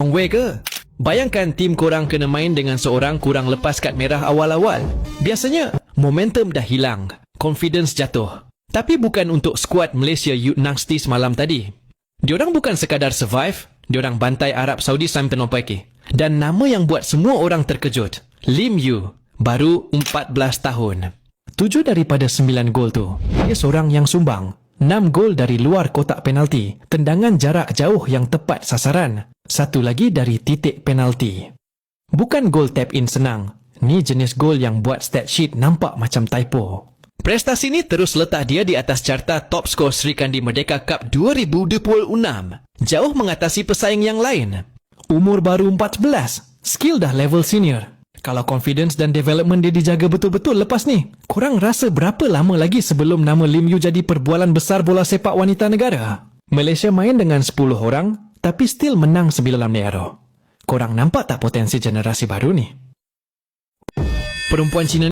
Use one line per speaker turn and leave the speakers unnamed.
long way ke? Bayangkan tim korang kena main dengan seorang kurang lepas kad merah awal-awal. Biasanya, momentum dah hilang, confidence jatuh. Tapi bukan untuk skuad Malaysia Youth Nangsti semalam tadi. Diorang bukan sekadar survive, diorang bantai Arab Saudi sampai ternopai. Dan nama yang buat semua orang terkejut, Lim Yu, baru 14 tahun. 7 daripada 9 gol tu, dia seorang yang sumbang. 6 gol dari luar kotak penalti, tendangan jarak jauh yang tepat sasaran. 1 lagi dari titik penalti. Bukan gol tap-in senang. Ni jenis gol yang buat stat sheet nampak macam typo. Prestasi ni terus letak dia di atas carta top skor Sri Kandi Merdeka Cup 2026. Jauh mengatasi pesaing yang lain. Umur baru 14, skill dah level senior. Kalau confidence dan development dia dijaga betul-betul lepas ni, korang rasa berapa lama lagi sebelum nama Lim Yu jadi perbualan besar bola sepak wanita negara? Malaysia main dengan 10 orang, tapi still menang 9-0. Korang nampak tak potensi generasi baru ni? Perempuan Cina